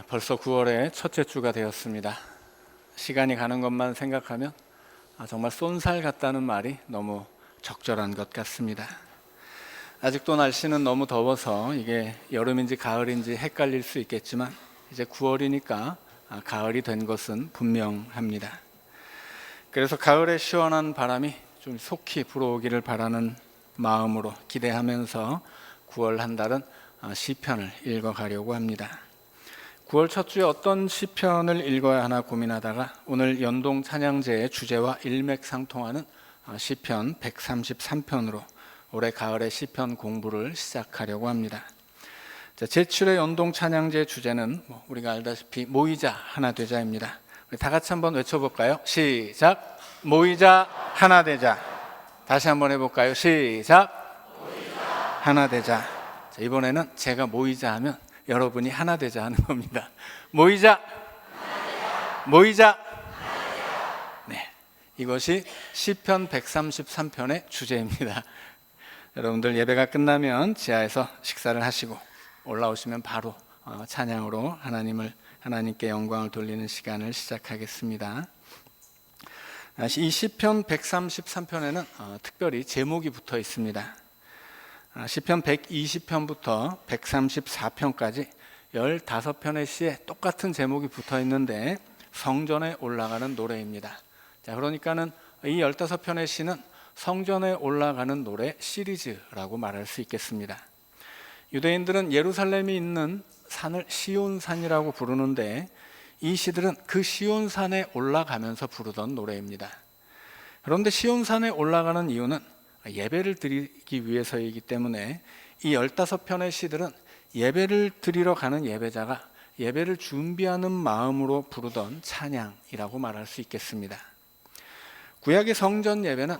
벌써 9월의 첫째 주가 되었습니다. 시간이 가는 것만 생각하면 정말 쏜살 같다는 말이 너무 적절한 것 같습니다. 아직도 날씨는 너무 더워서 이게 여름인지 가을인지 헷갈릴 수 있겠지만 이제 9월이니까 가을이 된 것은 분명합니다. 그래서 가을의 시원한 바람이 좀 속히 불어오기를 바라는 마음으로 기대하면서 9월 한 달은 시편을 읽어가려고 합니다. 9월 첫 주에 어떤 시편을 읽어야 하나 고민하다가 오늘 연동 찬양제의 주제와 일맥상통하는 시편 133편으로 올해 가을의 시편 공부를 시작하려고 합니다. 제7회 연동 찬양제 주제는 우리가 알다시피 모이자 하나 되자입니다. 우리 다 같이 한번 외쳐볼까요? 시작! 모이자 하나 되자. 다시 한번 해볼까요? 시작! 모이자 하나 되자. 이번에는 제가 모이자 하면 여러분이 하나 되자 하는 겁니다. 모이자! 모이자! 네, 이것이 시편 133편의 주제입니다. 여러분들 예배가 끝나면 지하에서 식사를 하시고 올라오시면 바로 찬양으로 하나님께 영광을 돌리는 시간을 시작하겠습니다. 이 시편 133편에는 특별히 제목이 붙어 있습니다. 시편 120편부터 134편까지 15편의 시에 똑같은 제목이 붙어 있는데 성전에 올라가는 노래입니다. 그러니까는 이 15편의 시는 성전에 올라가는 노래 시리즈라고 말할 수 있겠습니다. 유대인들은 예루살렘이 있는 산을 시온산이라고 부르는데 이 시들은 그 시온산에 올라가면서 부르던 노래입니다. 그런데 시온산에 올라가는 이유는 예배를 드리기 위해서이기 때문에 이 15편의 시들은 예배를 드리러 가는 예배자가 예배를 준비하는 마음으로 부르던 찬양이라고 말할 수 있겠습니다. 구약의 성전 예배는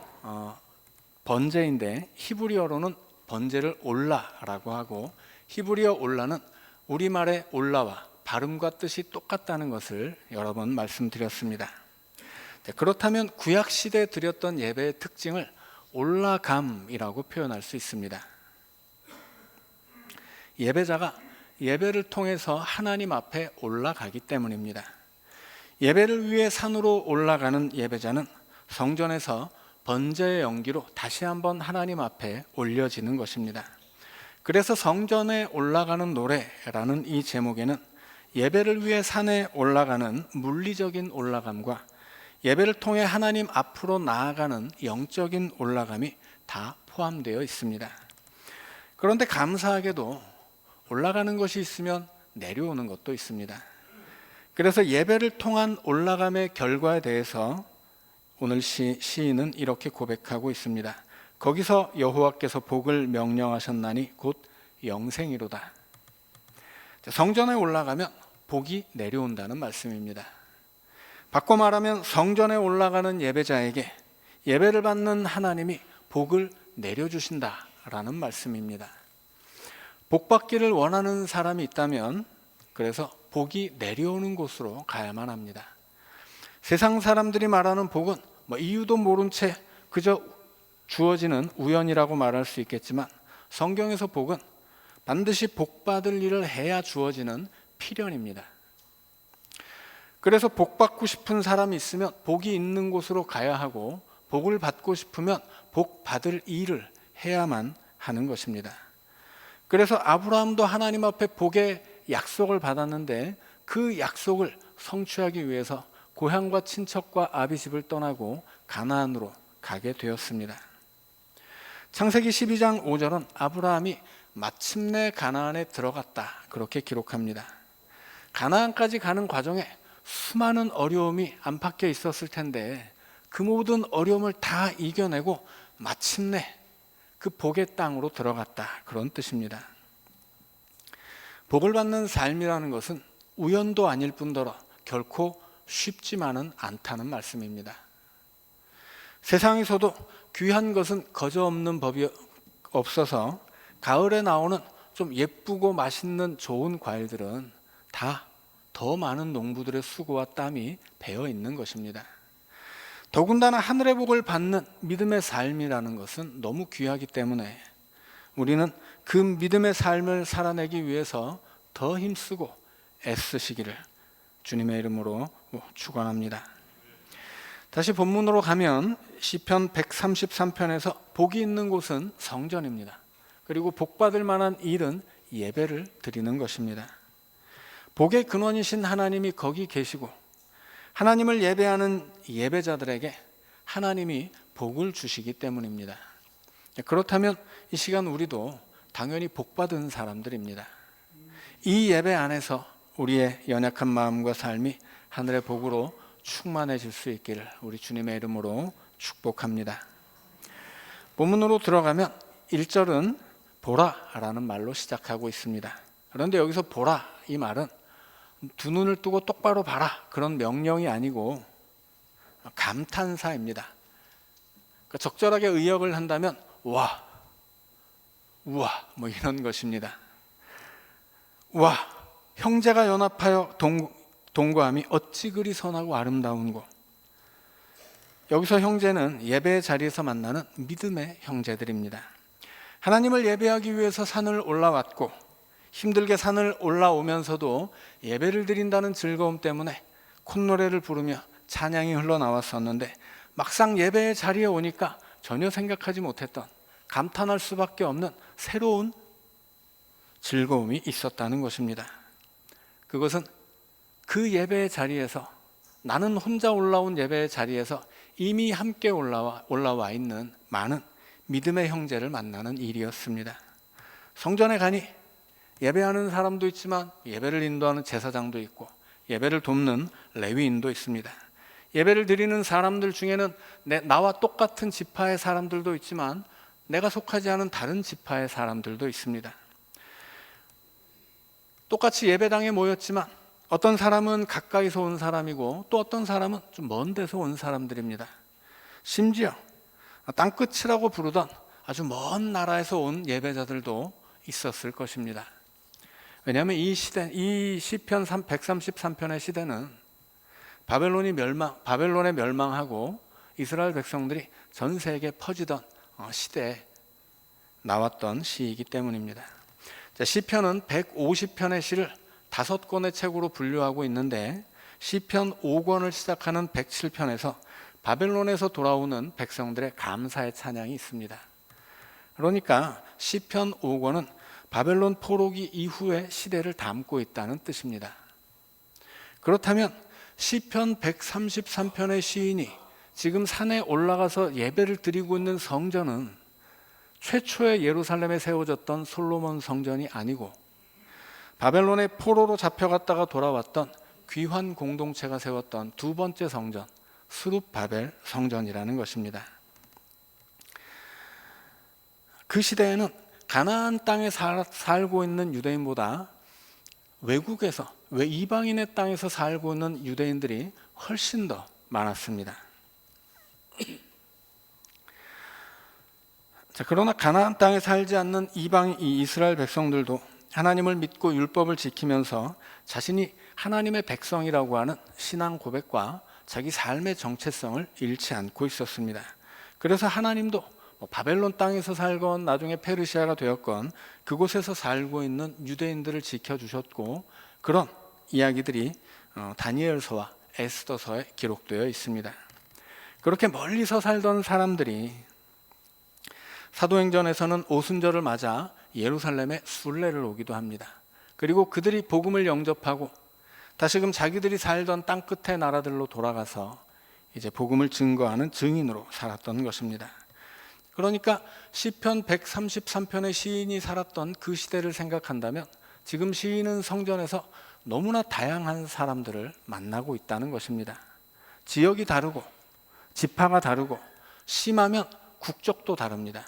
번제인데 히브리어로는 번제를 올라라고 하고 히브리어 올라는 우리말의 올라와 발음과 뜻이 똑같다는 것을 여러 번 말씀드렸습니다. 그렇다면 구약 시대에 드렸던 예배의 특징을 올라감이라고 표현할 수 있습니다. 예배자가 예배를 통해서 하나님 앞에 올라가기 때문입니다. 예배를 위해 산으로 올라가는 예배자는 성전에서 번제의 연기로 다시 한번 하나님 앞에 올려지는 것입니다. 그래서 성전에 올라가는 노래라는 이 제목에는 예배를 위해 산에 올라가는 물리적인 올라감과 예배를 통해 하나님 앞으로 나아가는 영적인 올라감이 다 포함되어 있습니다. 그런데 감사하게도 올라가는 것이 있으면 내려오는 것도 있습니다. 그래서 예배를 통한 올라감의 결과에 대해서 오늘 시인은 이렇게 고백하고 있습니다. 거기서 여호와께서 복을 명령하셨나니 곧 영생이로다. 성전에 올라가면 복이 내려온다는 말씀입니다. 바꿔 말하면 성전에 올라가는 예배자에게 예배를 받는 하나님이 복을 내려주신다라는 말씀입니다. 복 받기를 원하는 사람이 있다면 그래서 복이 내려오는 곳으로 가야만 합니다. 세상 사람들이 말하는 복은 이유도 모른 채 그저 주어지는 우연이라고 말할 수 있겠지만 성경에서 복은 반드시 복 받을 일을 해야 주어지는 필연입니다. 그래서 복 받고 싶은 사람이 있으면 복이 있는 곳으로 가야 하고 복을 받고 싶으면 복 받을 일을 해야만 하는 것입니다. 그래서 아브라함도 하나님 앞에 복의 약속을 받았는데 그 약속을 성취하기 위해서 고향과 친척과 아비집을 떠나고 가나안으로 가게 되었습니다. 창세기 12장 5절은 아브라함이 마침내 가나안에 들어갔다 그렇게 기록합니다. 가나안까지 가는 과정에 수많은 어려움이 안팎에 있었을 텐데 그 모든 어려움을 다 이겨내고 마침내 그 복의 땅으로 들어갔다 그런 뜻입니다. 복을 받는 삶이라는 것은 우연도 아닐 뿐더러 결코 쉽지만은 않다는 말씀입니다. 세상에서도 귀한 것은 거저 없는 법이 없어서 가을에 나오는 좀 예쁘고 맛있는 좋은 과일들은 다 더 많은 농부들의 수고와 땀이 배어 있는 것입니다. 더군다나 하늘의 복을 받는 믿음의 삶이라는 것은 너무 귀하기 때문에 우리는 그 믿음의 삶을 살아내기 위해서 더 힘쓰고 애쓰시기를 주님의 이름으로 축원합니다. 다시 본문으로 가면 시편 133편에서 복이 있는 곳은 성전입니다. 그리고 복받을 만한 일은 예배를 드리는 것입니다. 복의 근원이신 하나님이 거기 계시고 하나님을 예배하는 예배자들에게 하나님이 복을 주시기 때문입니다. 그렇다면 이 시간 우리도 당연히 복받은 사람들입니다. 이 예배 안에서 우리의 연약한 마음과 삶이 하늘의 복으로 충만해질 수 있기를 우리 주님의 이름으로 축복합니다. 본문으로 들어가면 1절은 보라라는 말로 시작하고 있습니다. 그런데 여기서 보라 이 말은 두 눈을 뜨고 똑바로 봐라 그런 명령이 아니고 감탄사입니다. 그러니까 적절하게 의역을 한다면 와, 우와 뭐 이런 것입니다. 와, 형제가 연합하여 동거함이 어찌 그리 선하고 아름다운고. 여기서 형제는 예배의 자리에서 만나는 믿음의 형제들입니다. 하나님을 예배하기 위해서 산을 올라왔고 힘들게 산을 올라오면서도 예배를 드린다는 즐거움 때문에 콧노래를 부르며 찬양이 흘러나왔었는데 막상 예배의 자리에 오니까 전혀 생각하지 못했던 감탄할 수밖에 없는 새로운 즐거움이 있었다는 것입니다. 그것은 그 예배의 자리에서 나는 혼자 올라온 예배의 자리에서 이미 함께 올라와 있는 많은 믿음의 형제를 만나는 일이었습니다. 성전에 가니 예배하는 사람도 있지만 예배를 인도하는 제사장도 있고 예배를 돕는 레위인도 있습니다. 예배를 드리는 사람들 중에는 나와 똑같은 지파의 사람들도 있지만 내가 속하지 않은 다른 지파의 사람들도 있습니다. 똑같이 예배당에 모였지만 어떤 사람은 가까이서 온 사람이고 또 어떤 사람은 좀 먼 데서 온 사람들입니다. 심지어 땅끝이라고 부르던 아주 먼 나라에서 온 예배자들도 있었을 것입니다. 왜냐하면 이 시편 133편의 시대는 바벨론에 멸망하고 이스라엘 백성들이 전 세계에 퍼지던 시대에 나왔던 시이기 때문입니다. 시편은 150편의 시를 5권의 책으로 분류하고 있는데 시편 5권을 시작하는 107편에서 바벨론에서 돌아오는 백성들의 감사의 찬양이 있습니다. 그러니까 시편 5권은 바벨론 포로기 이후의 시대를 담고 있다는 뜻입니다. 그렇다면 시편 133편의 시인이 지금 산에 올라가서 예배를 드리고 있는 성전은 최초의 예루살렘에 세워졌던 솔로몬 성전이 아니고 바벨론의 포로로 잡혀갔다가 돌아왔던 귀환 공동체가 세웠던 두 번째 성전 스룹바벨 성전이라는 것입니다. 그 시대에는 가나안 땅에 살고 있는 유대인보다 외국에서 이방인의 땅에서 살고 있는 유대인들이 훨씬 더 많았습니다. 그러나 가나안 땅에 살지 않는 이 이스라엘 백성들도 하나님을 믿고 율법을 지키면서 자신이 하나님의 백성이라고 하는 신앙 고백과 자기 삶의 정체성을 잃지 않고 있었습니다. 그래서 하나님도 바벨론 땅에서 살건 나중에 페르시아가 되었건 그곳에서 살고 있는 유대인들을 지켜주셨고 그런 이야기들이 다니엘서와 에스더서에 기록되어 있습니다. 그렇게 멀리서 살던 사람들이 사도행전에서는 오순절을 맞아 예루살렘에 순례를 오기도 합니다. 그리고 그들이 복음을 영접하고 다시금 자기들이 살던 땅끝의 나라들로 돌아가서 이제 복음을 증거하는 증인으로 살았던 것입니다. 그러니까 시편 133편의 시인이 살았던 그 시대를 생각한다면 지금 시인은 성전에서 너무나 다양한 사람들을 만나고 있다는 것입니다. 지역이 다르고 지파가 다르고 심하면 국적도 다릅니다.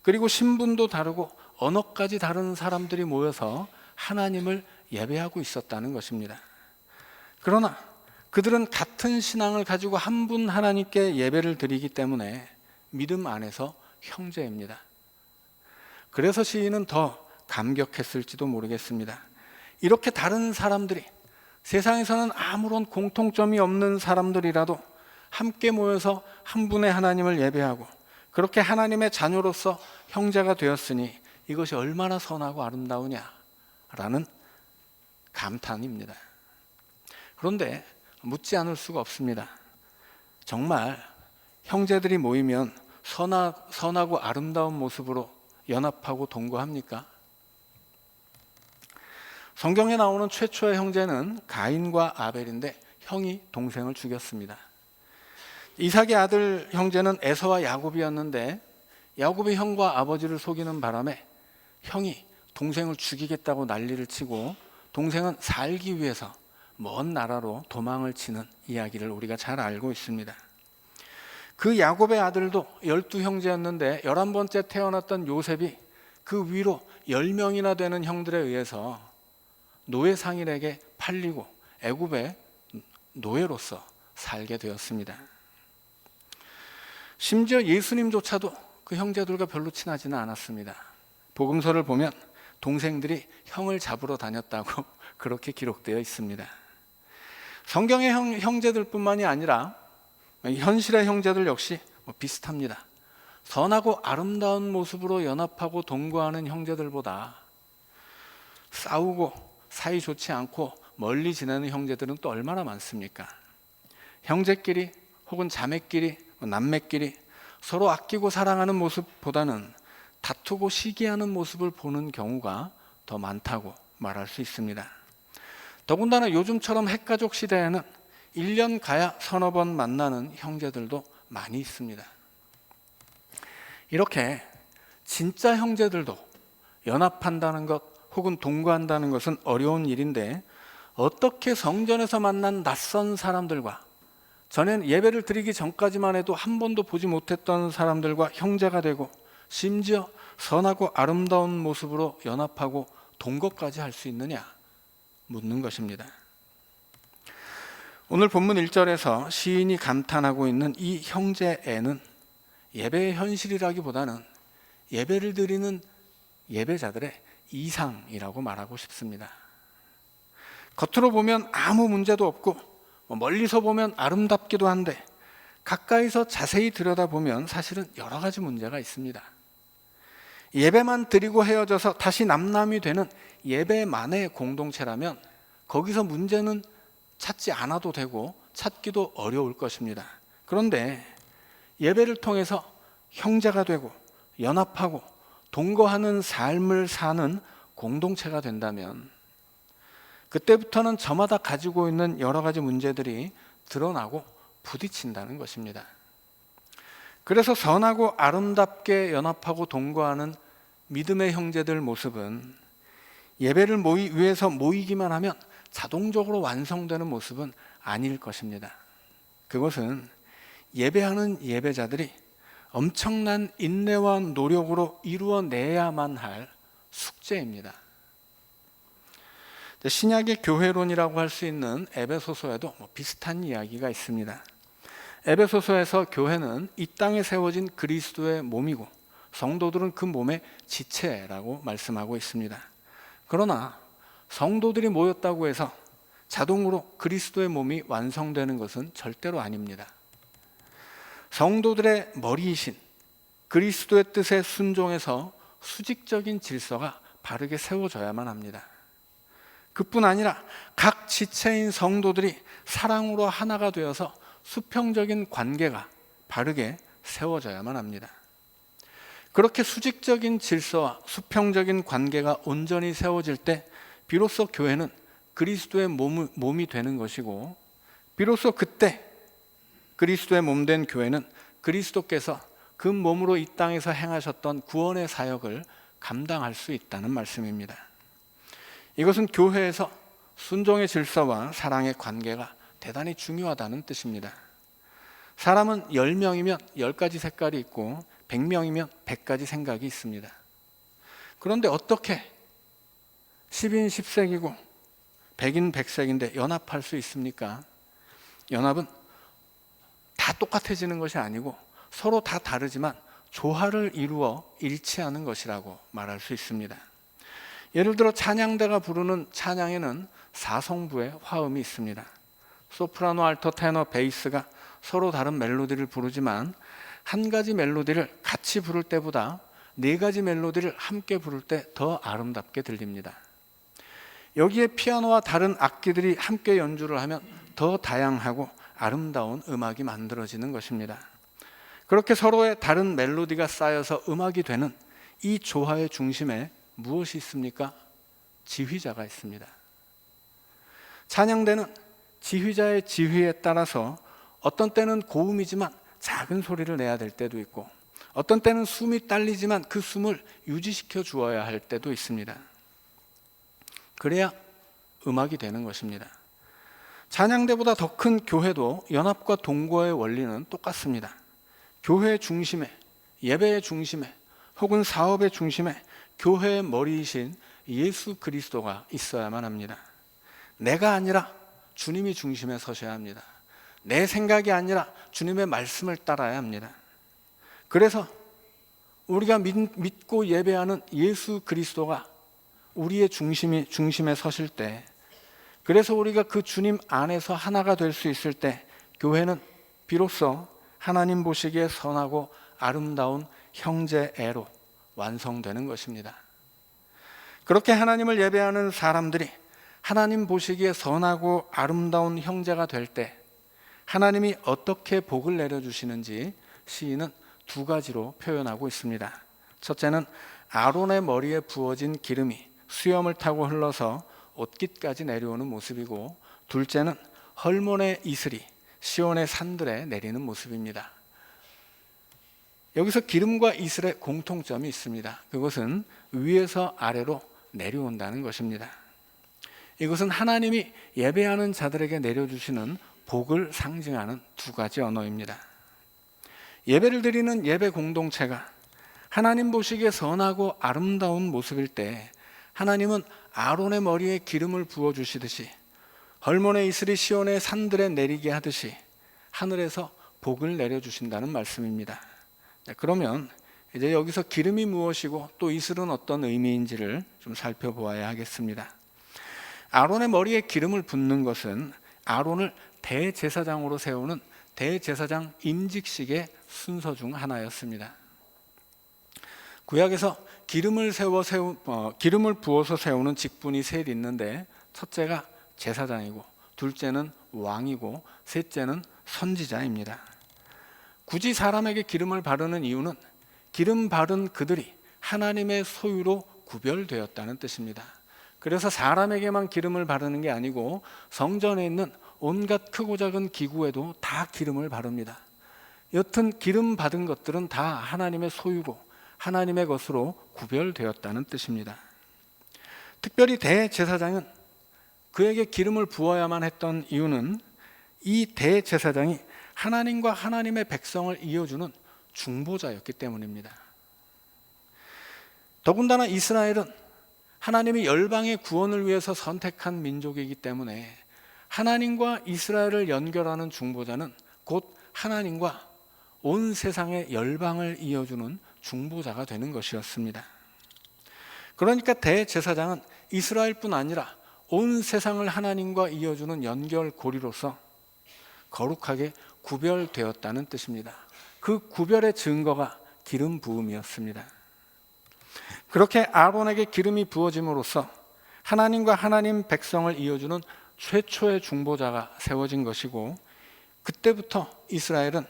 그리고 신분도 다르고 언어까지 다른 사람들이 모여서 하나님을 예배하고 있었다는 것입니다. 그러나 그들은 같은 신앙을 가지고 한 분 하나님께 예배를 드리기 때문에 믿음 안에서 형제입니다. 그래서 시인은 더 감격했을지도 모르겠습니다. 이렇게 다른 사람들이 세상에서는 아무런 공통점이 없는 사람들이라도 함께 모여서 한 분의 하나님을 예배하고 그렇게 하나님의 자녀로서 형제가 되었으니 이것이 얼마나 선하고 아름다우냐라는 감탄입니다. 그런데 묻지 않을 수가 없습니다. 정말 형제들이 모이면 선하고 아름다운 모습으로 연합하고 동거합니까? 성경에 나오는 최초의 형제는 가인과 아벨인데 형이 동생을 죽였습니다. 이삭의 아들 형제는 에서와 야곱이었는데 야곱이 형과 아버지를 속이는 바람에 형이 동생을 죽이겠다고 난리를 치고 동생은 살기 위해서 먼 나라로 도망을 치는 이야기를 우리가 잘 알고 있습니다. 그 야곱의 아들도 12형제였는데 11번째 태어났던 요셉이 그 위로 10명이나 되는 형들에 의해서 노예 상인에게 팔리고 애굽의 노예로서 살게 되었습니다. 심지어 예수님조차도 그 형제들과 별로 친하지는 않았습니다. 복음서를 보면 동생들이 형을 잡으러 다녔다고 그렇게 기록되어 있습니다. 성경의 형제들뿐만이 아니라 현실의 형제들 역시 비슷합니다. 선하고 아름다운 모습으로 연합하고 동거하는 형제들보다 싸우고 사이 좋지 않고 멀리 지내는 형제들은 또 얼마나 많습니까? 형제끼리 혹은 자매끼리 남매끼리 서로 아끼고 사랑하는 모습보다는 다투고 시기하는 모습을 보는 경우가 더 많다고 말할 수 있습니다. 더군다나 요즘처럼 핵가족 시대에는 1년 가야 서너 번 만나는 형제들도 많이 있습니다. 이렇게 진짜 형제들도 연합한다는 것 혹은 동거한다는 것은 어려운 일인데 어떻게 성전에서 만난 낯선 사람들과 전엔 예배를 드리기 전까지만 해도 한 번도 보지 못했던 사람들과 형제가 되고 심지어 선하고 아름다운 모습으로 연합하고 동거까지 할 수 있느냐 묻는 것입니다. 오늘 본문 1절에서 시인이 감탄하고 있는 이 형제애는 예배의 현실이라기보다는 예배를 드리는 예배자들의 이상이라고 말하고 싶습니다. 겉으로 보면 아무 문제도 없고 멀리서 보면 아름답기도 한데 가까이서 자세히 들여다보면 사실은 여러 가지 문제가 있습니다. 예배만 드리고 헤어져서 다시 남남이 되는 예배만의 공동체라면 거기서 문제는 찾지 않아도 되고 찾기도 어려울 것입니다. 그런데 예배를 통해서 형제가 되고 연합하고 동거하는 삶을 사는 공동체가 된다면 그때부터는 저마다 가지고 있는 여러 가지 문제들이 드러나고 부딪힌다는 것입니다. 그래서 선하고 아름답게 연합하고 동거하는 믿음의 형제들 모습은 예배를 위해서 모이기만 하면 자동적으로 완성되는 모습은 아닐 것입니다. 그것은 예배하는 예배자들이 엄청난 인내와 노력으로 이루어내야만 할 숙제입니다. 신약의 교회론이라고 할 수 있는 에베소서에도 비슷한 이야기가 있습니다. 에베소서에서 교회는 이 땅에 세워진 그리스도의 몸이고 성도들은 그 몸의 지체라고 말씀하고 있습니다. 그러나 성도들이 모였다고 해서 자동으로 그리스도의 몸이 완성되는 것은 절대로 아닙니다. 성도들의 머리이신 그리스도의 뜻에 순종해서 수직적인 질서가 바르게 세워져야만 합니다. 그뿐 아니라 각 지체인 성도들이 사랑으로 하나가 되어서 수평적인 관계가 바르게 세워져야만 합니다. 그렇게 수직적인 질서와 수평적인 관계가 온전히 세워질 때 비로소 교회는 그리스도의 몸이 되는 것이고 비로소 그때 그리스도의 몸 된 교회는 그리스도께서 그 몸으로 이 땅에서 행하셨던 구원의 사역을 감당할 수 있다는 말씀입니다. 이것은 교회에서 순종의 질서와 사랑의 관계가 대단히 중요하다는 뜻입니다. 사람은 10명이면 10가지 색깔이 있고 100명이면 100가지 생각이 있습니다. 그런데 어떻게 10인 10색이고 100인 100색인데 연합할 수 있습니까? 연합은 다 똑같아지는 것이 아니고 서로 다 다르지만 조화를 이루어 일치하는 것이라고 말할 수 있습니다. 예를 들어 찬양대가 부르는 찬양에는 4성부의 화음이 있습니다. 소프라노, 알토, 테너, 베이스가 서로 다른 멜로디를 부르지만 한 가지 멜로디를 같이 부를 때보다 4가지 멜로디를 함께 부를 때 더 아름답게 들립니다. 여기에 피아노와 다른 악기들이 함께 연주를 하면 더 다양하고 아름다운 음악이 만들어지는 것입니다. 그렇게 서로의 다른 멜로디가 쌓여서 음악이 되는 이 조화의 중심에 무엇이 있습니까? 지휘자가 있습니다. 찬양대는 지휘자의 지휘에 따라서 어떤 때는 고음이지만 작은 소리를 내야 될 때도 있고, 어떤 때는 숨이 딸리지만 그 숨을 유지시켜 주어야 할 때도 있습니다. 그래야 음악이 되는 것입니다. 찬양대보다 더 큰 교회도 연합과 동거의 원리는 똑같습니다. 교회의 중심에, 예배의 중심에, 혹은 사업의 중심에 교회의 머리이신 예수 그리스도가 있어야만 합니다. 내가 아니라 주님이 중심에 서셔야 합니다. 내 생각이 아니라 주님의 말씀을 따라야 합니다. 그래서 우리가 믿고 예배하는 예수 그리스도가 우리의 중심에 서실 때, 그래서 우리가 그 주님 안에서 하나가 될 수 있을 때 교회는 비로소 하나님 보시기에 선하고 아름다운 형제애로 완성되는 것입니다. 그렇게 하나님을 예배하는 사람들이 하나님 보시기에 선하고 아름다운 형제가 될 때 하나님이 어떻게 복을 내려주시는지 시인은 두 가지로 표현하고 있습니다. 첫째는 아론의 머리에 부어진 기름이 수염을 타고 흘러서 옷깃까지 내려오는 모습이고, 둘째는 헐몬의 이슬이 시온의 산들에 내리는 모습입니다. 여기서 기름과 이슬의 공통점이 있습니다. 그것은 위에서 아래로 내려온다는 것입니다. 이것은 하나님이 예배하는 자들에게 내려주시는 복을 상징하는 두 가지 언어입니다. 예배를 드리는 예배 공동체가 하나님 보시기에 선하고 아름다운 모습일 때 하나님은 아론의 머리에 기름을 부어주시듯이 헐몬의 이슬이 시온의 산들에 내리게 하듯이 하늘에서 복을 내려주신다는 말씀입니다. 그러면 이제 여기서 기름이 무엇이고 또 이슬은 어떤 의미인지를 좀 살펴보아야 하겠습니다. 아론의 머리에 기름을 붓는 것은 아론을 대제사장으로 세우는 대제사장 임직식의 순서 중 하나였습니다. 구약에서 기름을 부어서 세우는 직분이 셋 있는데, 첫째가 제사장이고, 둘째는 왕이고, 셋째는 선지자입니다. 굳이 사람에게 기름을 바르는 이유는 기름 바른 그들이 하나님의 소유로 구별되었다는 뜻입니다. 그래서 사람에게만 기름을 바르는 게 아니고 성전에 있는 온갖 크고 작은 기구에도 다 기름을 바릅니다. 여튼 기름 받은 것들은 다 하나님의 소유고 하나님의 것으로 구별되었다는 뜻입니다. 특별히 대제사장은 그에게 기름을 부어야만 했던 이유는 이 대제사장이 하나님과 하나님의 백성을 이어주는 중보자였기 때문입니다. 더군다나 이스라엘은 하나님이 열방의 구원을 위해서 선택한 민족이기 때문에 하나님과 이스라엘을 연결하는 중보자는 곧 하나님과 온 세상의 열방을 이어주는 중보자가 되는 것이었습니다. 그러니까 대제사장은 이스라엘뿐 아니라 온 세상을 하나님과 이어주는 연결고리로서 거룩하게 구별되었다는 뜻입니다. 그 구별의 증거가 기름 부음이었습니다. 그렇게 아론에게 기름이 부어짐으로써 하나님과 하나님 백성을 이어주는 최초의 중보자가 세워진 것이고, 그때부터 이스라엘은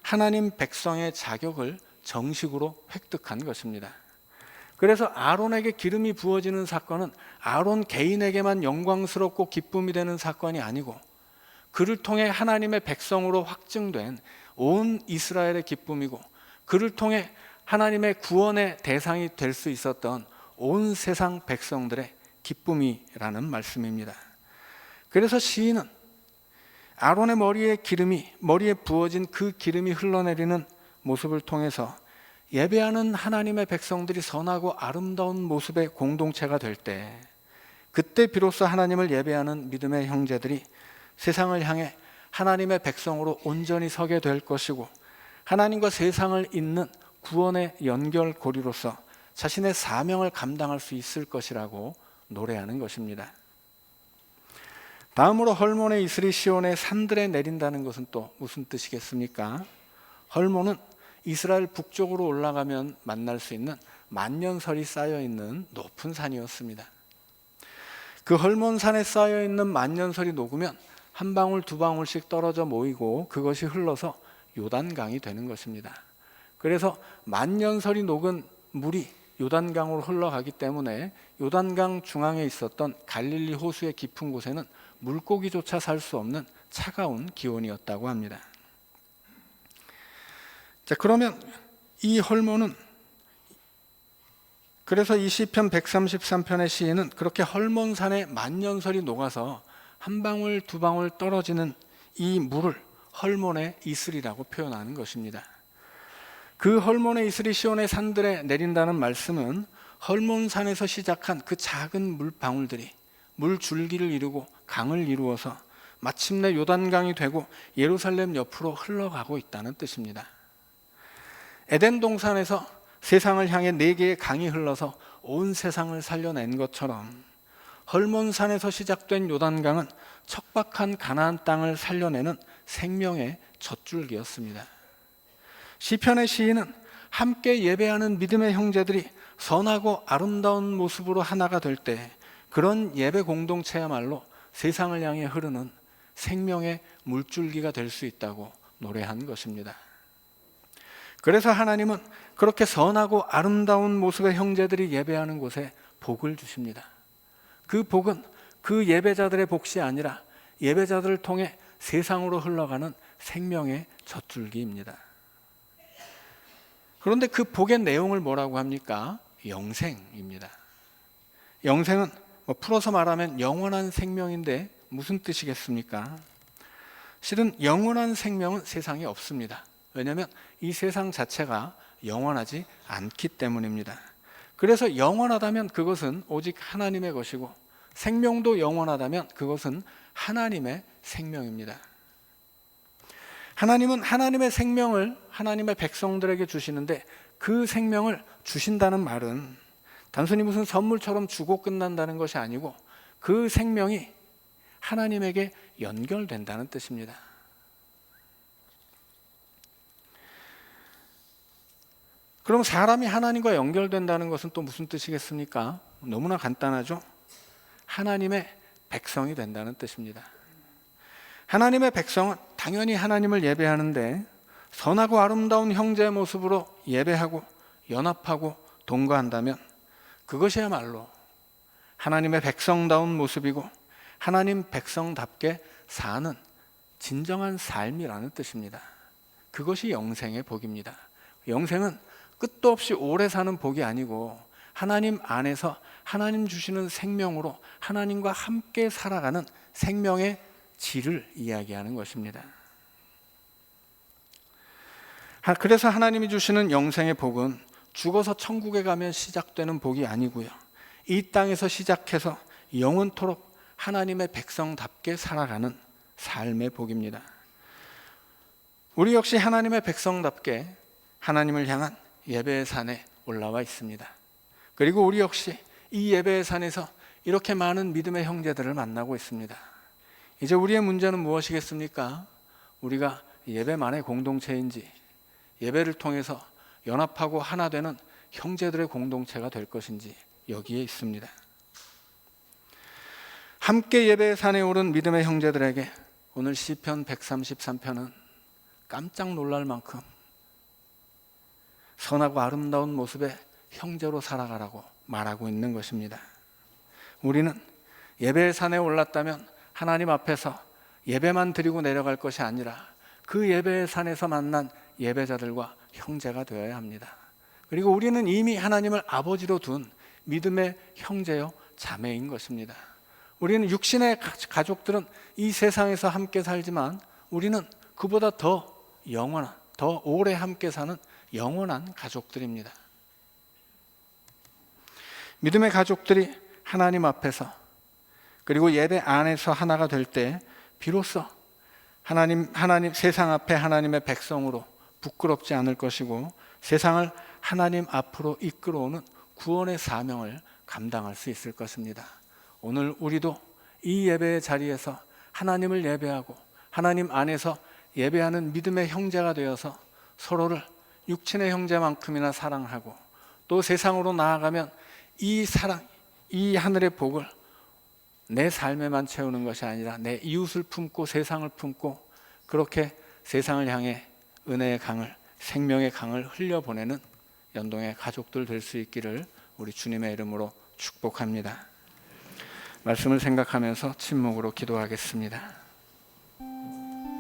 하나님 백성의 자격을 정식으로 획득한 것입니다. 그래서 아론에게 기름이 부어지는 사건은 아론 개인에게만 영광스럽고 기쁨이 되는 사건이 아니고 그를 통해 하나님의 백성으로 확증된 온 이스라엘의 기쁨이고, 그를 통해 하나님의 구원의 대상이 될 수 있었던 온 세상 백성들의 기쁨이라는 말씀입니다. 그래서 시인은 아론의 머리에 부어진 그 기름이 흘러내리는 모습을 통해서 예배하는 하나님의 백성들이 선하고 아름다운 모습의 공동체가 될 때, 그때 비로소 하나님을 예배하는 믿음의 형제들이 세상을 향해 하나님의 백성으로 온전히 서게 될 것이고, 하나님과 세상을 잇는 구원의 연결고리로서 자신의 사명을 감당할 수 있을 것이라고 노래하는 것입니다. 다음으로 헐몬의 이슬이 시온의 산들에 내린다는 것은 또 무슨 뜻이겠습니까? 헐몬은 이스라엘 북쪽으로 올라가면 만날 수 있는 만년설이 쌓여있는 높은 산이었습니다. 그 헐몬산에 쌓여 있는 만년설이 녹으면 한 방울 두 방울씩 떨어져 모이고 그것이 흘러서 요단강이 되는 것입니다. 그래서 만년설이 녹은 물이 요단강으로 흘러가기 때문에 요단강 중앙에 있었던 갈릴리 호수의 깊은 곳에는 물고기조차 살 수 없는 차가운 기온이었다고 합니다. 자, 그러면 이 헐몬은, 그래서 이 시편 133편의 시인은 그렇게 헐몬산에 만년설이 녹아서 한 방울 두 방울 떨어지는 이 물을 헐몬의 이슬이라고 표현하는 것입니다. 그 헐몬의 이슬이 시온의 산들에 내린다는 말씀은 헐몬산에서 시작한 그 작은 물방울들이 물줄기를 이루고 강을 이루어서 마침내 요단강이 되고 예루살렘 옆으로 흘러가고 있다는 뜻입니다. 에덴 동산에서 세상을 향해 4개의 강이 흘러서 온 세상을 살려낸 것처럼 헐몬산에서 시작된 요단강은 척박한 가나안 땅을 살려내는 생명의 젖줄기였습니다. 시편의 시인은 함께 예배하는 믿음의 형제들이 선하고 아름다운 모습으로 하나가 될 때 그런 예배 공동체야말로 세상을 향해 흐르는 생명의 물줄기가 될 수 있다고 노래한 것입니다. 그래서 하나님은 그렇게 선하고 아름다운 모습의 형제들이 예배하는 곳에 복을 주십니다. 그 복은 그 예배자들의 몫이 아니라 예배자들을 통해 세상으로 흘러가는 생명의 젖줄기입니다. 그런데 그 복의 내용을 뭐라고 합니까? 영생입니다. 영생은 풀어서 말하면 영원한 생명인데 무슨 뜻이겠습니까? 실은 영원한 생명은 세상에 없습니다. 왜냐하면 이 세상 자체가 영원하지 않기 때문입니다. 그래서 영원하다면 그것은 오직 하나님의 것이고 생명도 영원하다면 그것은 하나님의 생명입니다. 하나님은 하나님의 생명을 하나님의 백성들에게 주시는데 그 생명을 주신다는 말은 단순히 무슨 선물처럼 주고 끝난다는 것이 아니고 그 생명이 하나님에게 연결된다는 뜻입니다. 그럼 사람이 하나님과 연결된다는 것은 또 무슨 뜻이겠습니까? 너무나 간단하죠? 하나님의 백성이 된다는 뜻입니다. 하나님의 백성은 당연히 하나님을 예배하는데 선하고 아름다운 형제의 모습으로 예배하고 연합하고 동거한다면 그것이야말로 하나님의 백성다운 모습이고 하나님 백성답게 사는 진정한 삶이라는 뜻입니다. 그것이 영생의 복입니다. 영생은 끝도 없이 오래 사는 복이 아니고 하나님 안에서 하나님 주시는 생명으로 하나님과 함께 살아가는 생명의 질을 이야기하는 것입니다. 그래서 하나님이 주시는 영생의 복은 죽어서 천국에 가면 시작되는 복이 아니고요, 이 땅에서 시작해서 영원토록 하나님의 백성답게 살아가는 삶의 복입니다. 우리 역시 하나님의 백성답게 하나님을 향한 예배의 산에 올라와 있습니다. 그리고 우리 역시 이 예배의 산에서 이렇게 많은 믿음의 형제들을 만나고 있습니다. 이제 우리의 문제는 무엇이겠습니까? 우리가 예배만의 공동체인지 예배를 통해서 연합하고 하나 되는 형제들의 공동체가 될 것인지 여기에 있습니다. 함께 예배의 산에 오른 믿음의 형제들에게 오늘 시편 133편은 깜짝 놀랄 만큼 선하고 아름다운 모습의 형제로 살아가라고 말하고 있는 것입니다. 우리는 예배의 산에 올랐다면 하나님 앞에서 예배만 드리고 내려갈 것이 아니라 그 예배의 산에서 만난 예배자들과 형제가 되어야 합니다. 그리고 우리는 이미 하나님을 아버지로 둔 믿음의 형제요 자매인 것입니다. 우리는 육신의 가족들은 이 세상에서 함께 살지만 우리는 그보다 더 영원한, 더 오래 함께 사는 영원한 가족들입니다. 믿음의 가족들이 하나님 앞에서 그리고 예배 안에서 하나가 될 때 비로소 하나님 세상 앞에 하나님의 백성으로 부끄럽지 않을 것이고 세상을 하나님 앞으로 이끌어오는 구원의 사명을 감당할 수 있을 것입니다. 오늘 우리도 이 예배의 자리에서 하나님을 예배하고 하나님 안에서 예배하는 믿음의 형제가 되어서 서로를 육친의 형제만큼이나 사랑하고 또 세상으로 나아가면 이 사랑, 이 하늘의 복을 내 삶에만 채우는 것이 아니라 내 이웃을 품고 세상을 품고 그렇게 세상을 향해 은혜의 강을, 생명의 강을 흘려보내는 연동의 가족들 될 수 있기를 우리 주님의 이름으로 축복합니다. 말씀을 생각하면서 침묵으로 기도하겠습니다.